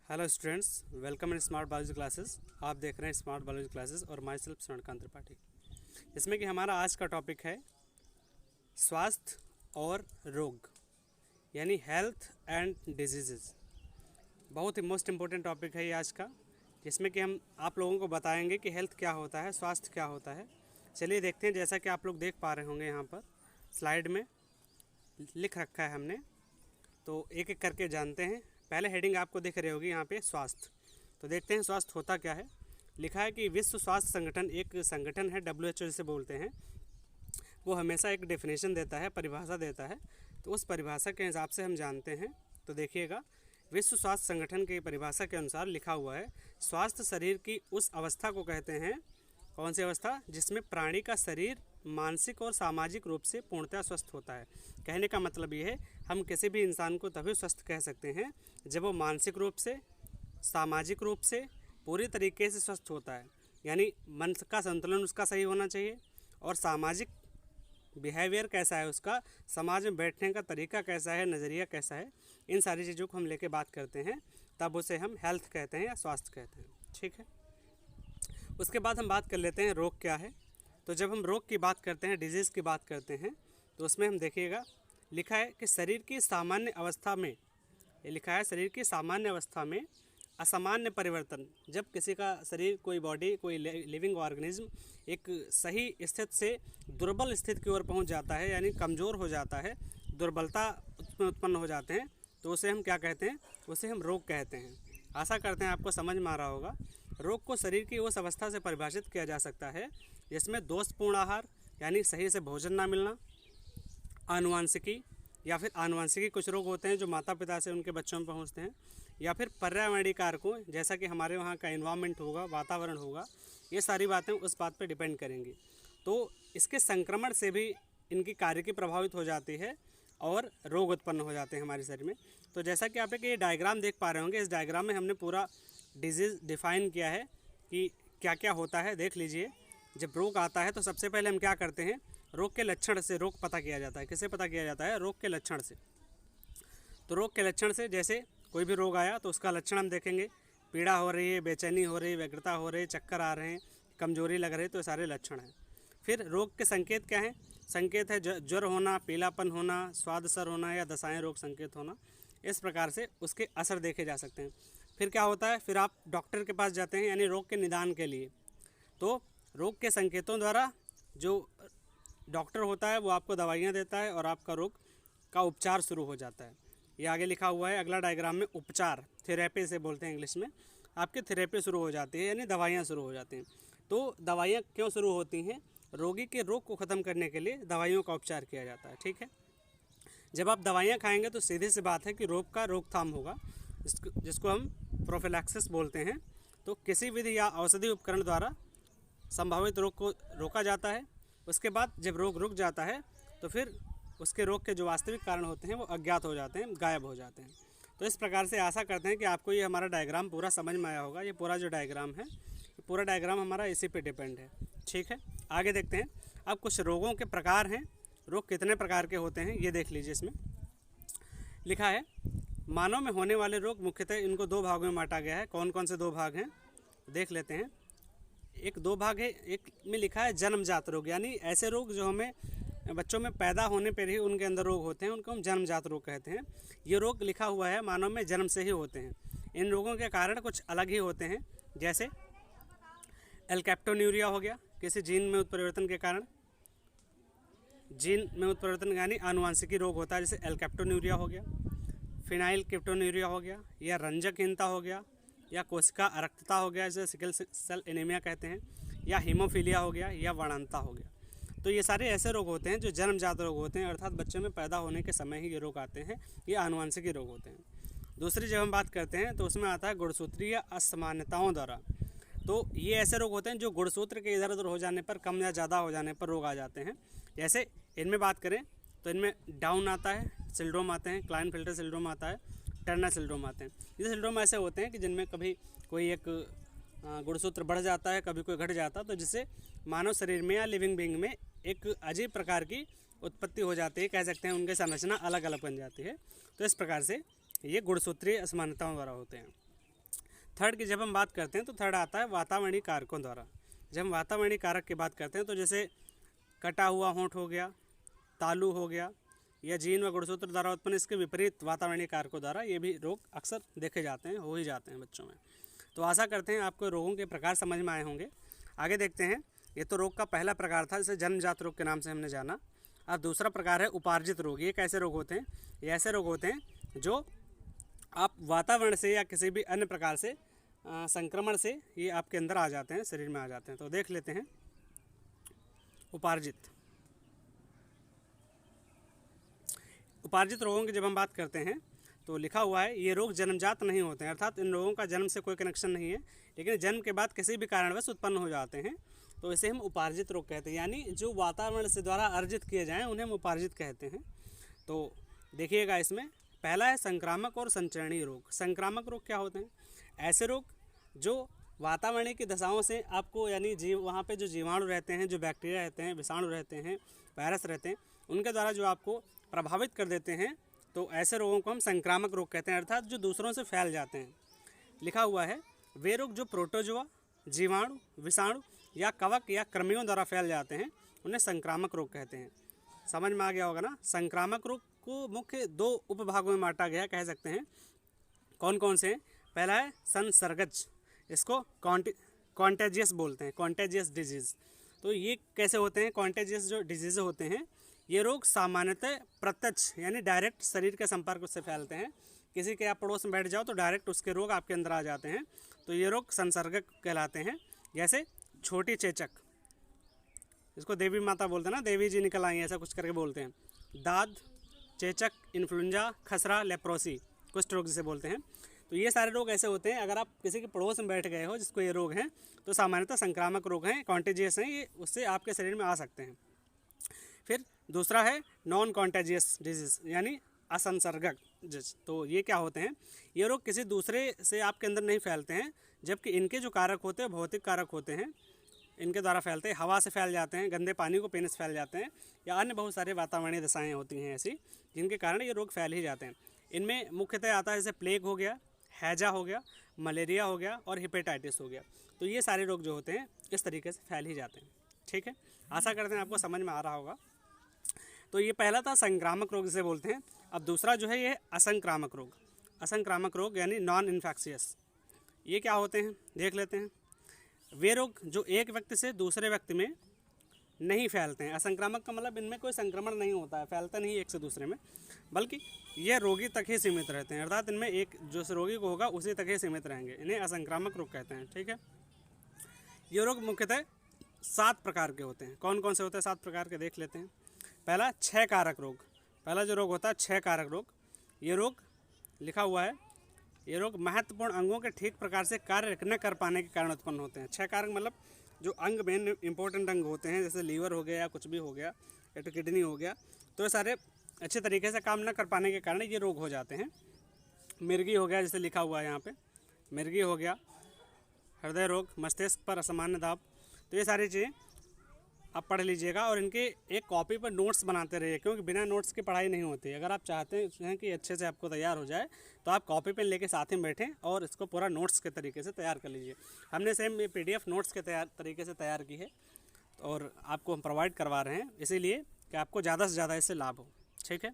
Hello students, welcome in smart biology classes. आप देख रहे हैं स्मार्ट बायोलॉजी क्लासेस और माई सेल्फ स्वर्णकांत त्रिपाठी। इसमें कि हमारा आज का टॉपिक है स्वास्थ्य और रोग, यानी हेल्थ एंड डिजीज़। बहुत ही मोस्ट इम्पोर्टेंट टॉपिक है ये आज का, जिसमें कि हम आप लोगों को बताएंगे कि हेल्थ क्या होता है, स्वास्थ्य क्या होता है। चलिए देखते हैं। जैसा कि आप लोग देख पा रहे होंगे यहाँ पर स्लाइड में लिख रखा है हमने, तो एक एक करके जानते हैं। पहले हेडिंग आपको दिख रही होगी यहाँ पे स्वास्थ्य। तो देखते हैं स्वास्थ्य होता क्या है। लिखा है कि विश्व स्वास्थ्य संगठन एक संगठन है, WHO जिसे बोलते हैं। वो हमेशा एक डेफिनेशन देता है, परिभाषा देता है। तो उस परिभाषा के हिसाब से हम जानते हैं। तो देखिएगा, विश्व स्वास्थ्य संगठन की परिभाषा के अनुसार लिखा हुआ है, स्वास्थ्य शरीर की उस अवस्था को कहते हैं। कौन सी अवस्था? जिसमें प्राणी का शरीर मानसिक और सामाजिक रूप से पूर्णतः स्वस्थ होता है। कहने का मतलब ये है, हम किसी भी इंसान को तभी स्वस्थ कह सकते हैं जब वो मानसिक रूप से, सामाजिक रूप से पूरी तरीके से स्वस्थ होता है। यानी मन का संतुलन उसका सही होना चाहिए, और सामाजिक बिहेवियर कैसा है उसका, समाज में बैठने का तरीका कैसा है, नज़रिया कैसा है, इन सारी चीज़ों को हम लेके बात करते हैं, तब उसे हम हेल्थ कहते हैं या स्वास्थ्य कहते हैं। ठीक है। उसके बाद हम बात कर लेते हैं रोग क्या है। तो जब हम रोग की बात करते हैं, डिजीज़ की बात करते हैं, तो उसमें हम देखिएगा लिखा है कि शरीर की सामान्य अवस्था में, ये लिखा है शरीर की सामान्य अवस्था में असामान्य परिवर्तन। जब किसी का शरीर, कोई बॉडी, कोई लिविंग ऑर्गेनिज्म एक सही स्थिति से दुर्बल स्थिति की ओर पहुंच जाता है, यानी कमज़ोर हो जाता है, दुर्बलता उत्पन्न हो जाते हैं, तो उसे हम क्या कहते हैं? उसे हम रोग कहते हैं। आशा करते हैं आपको समझ में आ रहा होगा। रोग को शरीर की उस अवस्था से परिभाषित किया जा सकता है जिसमें दोषपूर्ण आहार, यानी सही से भोजन ना मिलना, आनुवांशिकी, या फिर आनुवांशिकी कुछ रोग होते हैं जो माता पिता से उनके बच्चों में पहुंचते हैं, या फिर पर्यावरणीय कारकों, जैसा कि हमारे वहाँ का एनवायरनमेंट होगा, वातावरण होगा, ये सारी बातें उस बात पर डिपेंड करेंगी। तो इसके संक्रमण से भी इनकी कार्यकी प्रभावित हो जाती है और रोग उत्पन्न हो जाते हैं हमारे शरीर में। तो जैसा कि आप एक ये डायग्राम देख पा रहे होंगे, इस डायग्राम में हमने पूरा डिजीज़ डिफाइन किया है कि क्या क्या होता है। देख लीजिए, जब रोग आता है तो सबसे पहले हम क्या करते हैं? रोग के लक्षण से रोग पता किया जाता है। किससे पता किया जाता है? रोग के लक्षण से। तो रोग के लक्षण से, जैसे कोई भी रोग आया तो उसका लक्षण हम देखेंगे। पीड़ा हो रही है, बेचैनी हो रही है, व्यग्रता हो रही है, चक्कर आ रहे हैं, कमजोरी लग रही है, तो ये सारे लक्षण हैं। फिर रोग के संकेत क्या हैं? संकेत है ज्वर होना, पीलापन होना, स्वाद असर होना, या दशाएं रोग संकेत होना। इस प्रकार से उसके असर देखे जा सकते हैं। फिर क्या होता है? फिर आप डॉक्टर के पास जाते हैं, यानी रोग के निदान के लिए। तो रोग के संकेतों द्वारा जो डॉक्टर होता है वो आपको दवाइयाँ देता है और आपका रोग का उपचार शुरू हो जाता है। ये आगे लिखा हुआ है अगला डायग्राम में, उपचार, थेरेपी से बोलते हैं इंग्लिश में। आपकी थेरेपी शुरू हो जाती है, यानी दवाइयाँ शुरू हो जाती हैं। तो दवाइयाँ क्यों शुरू होती हैं? रोगी के रोग को ख़त्म करने के लिए दवाइयों का उपचार किया जाता है। ठीक है। जब आप दवाइयाँ खाएंगे तो सीधी सी बात है कि रोग का रोकथाम होगा, जिसको हम प्रोफिलैक्सिस बोलते हैं। तो किसी विधि या औषधि उपकरण द्वारा संभावित रोग को रोका जाता है। उसके बाद जब रोग रुक जाता है तो फिर उसके रोग के जो वास्तविक कारण होते हैं वो अज्ञात हो जाते हैं, गायब हो जाते हैं। तो इस प्रकार से आशा करते हैं कि आपको ये हमारा डायग्राम पूरा समझ में आया होगा। ये पूरा जो डायग्राम है, ये पूरा डायग्राम हमारा इसी पे डिपेंड है। ठीक है, आगे देखते हैं। अब कुछ रोगों के प्रकार हैं। रोग कितने प्रकार के होते हैं ये देख लीजिए। इसमें लिखा है मानव में होने वाले रोग मुख्यतः इनको दो भागों में बांटा गया है। कौन कौन से दो भाग हैं देख लेते हैं। एक दो भाग है। एक में लिखा है जन्मजात रोग, यानी ऐसे रोग जो हमें बच्चों में पैदा होने पर ही उनके अंदर रोग होते हैं, उनको हम जन्मजात रोग कहते हैं। ये रोग लिखा हुआ है मानव में जन्म से ही होते हैं। इन रोगों के कारण कुछ अलग ही होते हैं, जैसे एल्केप्टोन्यूरिया हो गया, किसी जीन में उत्परिवर्तन के कारण। जीन में उत्परिवर्तन यानी आनुवांशिकी रोग होता है, जैसे एल्केप्टोन्यूरिया हो गया, फिनाइल कीटोन्यूरिया हो गया, या रंजकहीनता हो गया, या कोशिका अरक्तता हो गया, जिसे सिकल सेल एनीमिया कहते हैं, या हीमोफीलिया हो गया, या वर्णनता हो गया। तो ये सारे ऐसे रोग होते हैं जो जन्मजात रोग होते हैं, अर्थात बच्चे में पैदा होने के समय ही ये रोग आते हैं। ये आनुवांशिकी रोग होते हैं। दूसरी जब हम बात करते हैं तो उसमें आता है गुणसूत्रीय असामान्यताओं द्वारा। तो ये ऐसे रोग होते हैं जो गुणसूत्र के इधर उधर हो जाने पर, कम या ज़्यादा हो जाने पर रोग आ जाते हैं। जैसे इनमें बात करें तो इनमें डाउन आता है, सिंड्रोम आते हैं, क्लाइनफेल्टर सिंड्रोम आता है, टर्नर सिंड्रोम आते हैं। ये सिंड्रोम ऐसे होते हैं कि जिनमें कभी कोई एक गुणसूत्र बढ़ जाता है, कभी कोई घट जाता है, तो जिससे मानव शरीर में या लिविंग बीइंग में एक अजीब प्रकार की उत्पत्ति हो जाती है। कह सकते हैं उनकी संरचना अलग अलग बन जाती है। तो इस प्रकार से ये गुणसूत्रीय असमानताओं द्वारा होते हैं। थर्ड की जब हम बात करते हैं तो थर्ड आता है वातावरणीय कारकों द्वारा। जब हम वातावरणीय कारक की बात करते हैं तो जैसे कटा हुआ होंठ हो गया, तालू हो गया, या जीन व गुणसूत्र द्वारा उत्पन्न इसके विपरीत वातावरणीय कारकों द्वारा ये भी रोग अक्सर देखे जाते हैं, हो ही जाते हैं बच्चों में। तो आशा करते हैं आपको रोगों के प्रकार समझ में आए होंगे। आगे देखते हैं, ये तो रोग का पहला प्रकार था जिसे जन्मजात रोग के नाम से हमने जाना। अब दूसरा प्रकार है उपार्जित रोग। ये कैसे रोग होते हैं? ये ऐसे रोग होते हैं जो आप वातावरण से या किसी भी अन्य प्रकार से संक्रमण से ये आपके अंदर आ जाते हैं, शरीर में आ जाते हैं। तो देख लेते हैं उपार्जित। उपार्जित रोगों की जब हम बात करते हैं तो लिखा हुआ है ये रोग जन्मजात नहीं होते हैं, अर्थात इन रोगों का जन्म से कोई कनेक्शन नहीं है, लेकिन जन्म के बाद किसी भी कारणवश उत्पन्न हो जाते हैं, तो इसे हम उपार्जित रोग कहते हैं। यानी जो वातावरण से द्वारा अर्जित किए जाएं उन्हें हम उपार्जित कहते हैं। तो देखिएगा, इसमें पहला है संक्रामक और संचरणीय रोग। संक्रामक रोग क्या होते हैं? ऐसे रोग जो वातावरण की दशाओं से आपको, यानी वहाँ पे जो जीवाणु रहते हैं, जो बैक्टीरिया रहते हैं, विषाणु रहते हैं, वायरस रहते हैं, उनके द्वारा जो आपको प्रभावित कर देते हैं, तो ऐसे रोगों को हम संक्रामक रोग कहते हैं, अर्थात जो दूसरों से फैल जाते हैं। लिखा हुआ है वे रोग जो प्रोटोजोआ, जीवाणु, विषाणु या कवक या कृमियों द्वारा फैल जाते हैं उन्हें संक्रामक रोग कहते हैं। समझ में आ गया होगा ना। संक्रामक रोग को मुख्य दो उपभागों में बांटा गया कह सकते हैं। कौन कौन से हैं? पहला है संसर्गज, इसको कॉन्टेजियस बोलते हैं, कॉन्टेजियस डिजीज़। तो ये कैसे होते हैं? कॉन्टेजियस जो डिजीज़ होते हैं ये रोग सामान्यतः प्रत्यक्ष यानी डायरेक्ट शरीर के संपर्क से फैलते हैं। किसी के आप पड़ोस में बैठ जाओ तो डायरेक्ट उसके रोग आपके अंदर आ जाते हैं, तो ये रोग संसर्गक कहलाते हैं। जैसे छोटी चेचक, इसको देवी माता बोलते हैं ना, देवी जी निकल आई ऐसा कुछ करके बोलते हैं। दाद, चेचक, इन्फ्लुएंजा, खसरा, लेप्रोसी, कुष्ठ रोग जिसे बोलते हैं। तो ये सारे रोग ऐसे होते हैं, अगर आप किसी के पड़ोस में बैठ गए हो जिसको ये रोग हैं तो सामान्यतः संक्रामक रोग हैं, कॉन्टेजियस हैं, ये उससे आपके शरीर में आ सकते हैं। फिर दूसरा है नॉन कॉन्टेजियस डिजीज़ यानी असंसर्गक डिजीज। तो ये क्या होते हैं? ये रोग किसी दूसरे से आपके अंदर नहीं फैलते हैं, जबकि इनके जो कारक होते हैं भौतिक कारक होते हैं, इनके द्वारा फैलते हैं। हवा से फैल जाते हैं, गंदे पानी को पीने से फैल जाते हैं, या अन्य बहुत सारे वातावरणीय दशाएँ होती हैं ऐसी जिनके कारण ये रोग फैल ही जाते हैं। इनमें मुख्यतः आता है जैसे प्लेग हो गया, हैजा हो गया, मलेरिया हो गया और हेपेटाइटिस हो गया। तो ये सारे रोग जो होते हैं इस तरीके से फैल ही जाते हैं। ठीक है, आशा करते हैं आपको समझ में आ रहा होगा। तो ये पहला था संक्रामक रोग जिसे बोलते हैं। अब दूसरा जो है ये असंक्रामक रोग। असंक्रामक रोग यानी नॉन इन्फेक्शियस। ये क्या होते हैं देख लेते हैं। वे रोग जो एक व्यक्ति से दूसरे व्यक्ति में नहीं फैलते हैं। असंक्रामक का मतलब इनमें कोई संक्रमण नहीं होता है, फैलता नहीं एक से दूसरे में, बल्कि ये रोगी तक ही सीमित रहते हैं, अर्थात इनमें एक जो रोगी को होगा उसी तक ही सीमित रहेंगे। इन्हें असंक्रामक रोग कहते हैं। ठीक है, ये रोग मुख्यतः 7 प्रकार के होते हैं। कौन कौन से होते हैं? 7 प्रकार के देख लेते हैं। पहला 6 कारक रोग। पहला जो रोग होता है 6 कारक रोग। ये रोग लिखा हुआ है, ये रोग महत्वपूर्ण अंगों के ठीक प्रकार से कार्य न कर पाने के कारण उत्पन्न होते हैं। 6 कारक मतलब जो अंग मेन इंपॉर्टेंट अंग होते हैं, जैसे लीवर हो गया या कुछ भी हो गया या तो किडनी हो गया, तो ये सारे अच्छे तरीके से काम न कर पाने के कारण ये रोग हो जाते हैं। मिर्गी हो गया, जैसे लिखा हुआ है यहाँ पे, मिर्गी हो गया, हृदय रोग, मस्तिष्क पर असामान्य दाब। तो ये सारी चीज़ें आप पढ़ लीजिएगा और इनके एक कॉपी पर नोट्स बनाते रहिए, क्योंकि बिना नोट्स की पढ़ाई नहीं होती। अगर आप चाहते हैं कि अच्छे से आपको तैयार हो जाए तो आप कॉपी पेन लेके साथ में बैठें और इसको पूरा नोट्स के तरीके से तैयार कर लीजिए। हमने सेम ये PDF नोट्स के तरीके से तैयार की है और आपको हम प्रोवाइड करवा रहे हैं, इसीलिए कि आपको ज़्यादा से ज़्यादा इससे लाभ हो। ठीक है,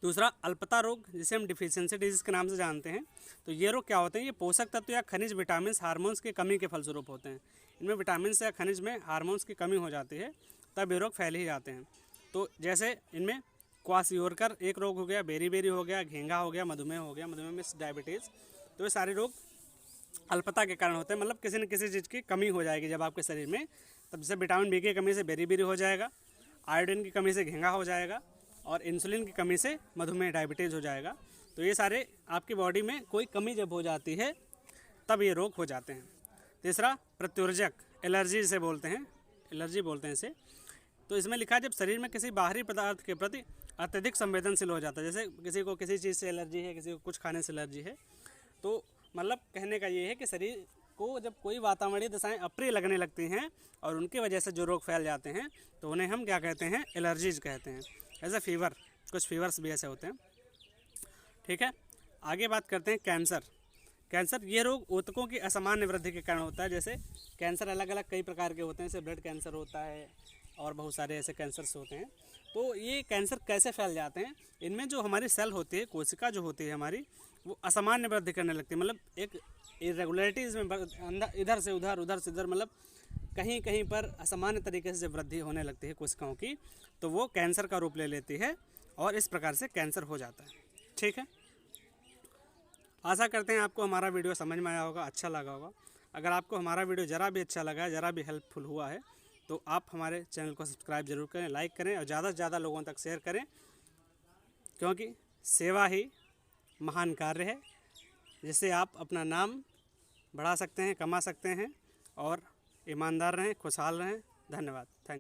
दूसरा अल्पता रोग, जिसे हम डिफिशियंसी डिजीज़ के नाम से जानते हैं। तो ये रोग क्या होते हैं? ये पोषक तत्व या खनिज, विटामिन, हार्मोन्स की कमी के फलस्वरूप होते हैं। इनमें विटामिन या खनिज में हार्मोन्स की कमी हो जाती है, तब ये रोग फैल ही जाते हैं। तो जैसे इनमें क्वाशियोरकर एक रोग हो गया, बेरी हो गया, घेंगा हो गया, मधुमेह हो गया, मधुमेह में डायबिटीज़। तो ये सारे रोग अल्पता के कारण होते हैं, मतलब किसी न किसी चीज़ की कमी हो जाएगी जब आपके शरीर में, तब जैसे विटामिन B की कमी से बेरी हो जाएगा, आयोडीन की कमी से घेंगा हो जाएगा और इंसुलिन की कमी से मधुमेह डायबिटीज़ हो जाएगा। तो ये सारे आपकी बॉडी में कोई कमी जब हो जाती है तब ये रोग हो जाते हैं। तीसरा प्रत्युर्जक, एलर्जी जिसे बोलते हैं, एलर्जी बोलते हैं इसे। तो इसमें लिखा है जब शरीर में किसी बाहरी पदार्थ के प्रति अत्यधिक संवेदनशील हो जाता है, जैसे किसी को किसी चीज़ से एलर्जी है, किसी को कुछ खाने से एलर्जी है, तो मतलब कहने का ये है कि शरीर को जब कोई वातावरणीय दशाएं अप्रिय लगने लगती हैं और उनकी वजह से जो रोग फैल जाते हैं तो उन्हें हम क्या कहते हैं? एलर्जीज कहते हैं। ऐसे फीवर, कुछ फीवर्स भी ऐसे होते हैं। ठीक है, आगे बात करते हैं कैंसर। कैंसर ये रोग ऊतकों की असामान्य वृद्धि के कारण होता है। जैसे कैंसर अलग अलग कई प्रकार के होते हैं, जैसे ब्लड कैंसर होता है और बहुत सारे ऐसे कैंसर्स होते हैं। तो ये कैंसर कैसे फैल जाते हैं, इनमें जो हमारी सेल होती है, कोशिका जो होती है हमारी, वो असामान्य वृद्धि करने लगती है। मतलब एक इरेगुलरिटीज़ में इधर से उधर, उधर से इधर, मतलब कहीं कहीं पर असामान्य तरीके से जब वृद्धि होने लगती है कोशिकाओं की, तो वो कैंसर का रूप ले लेती है और इस प्रकार से कैंसर हो जाता है। ठीक है, आशा करते हैं आपको हमारा वीडियो समझ में आया होगा, अच्छा लगा होगा। अगर आपको हमारा वीडियो ज़रा भी अच्छा लगा है, ज़रा भी हेल्पफुल हुआ है, तो आप हमारे चैनल को सब्सक्राइब जरूर करें, लाइक करें और ज़्यादा से ज़्यादा लोगों तक शेयर करें, क्योंकि सेवा ही महान कार्य है, जिससे आप अपना नाम बढ़ा सकते हैं, कमा सकते हैं और ईमानदार रहें, खुशहाल रहें। धन्यवाद। थैंक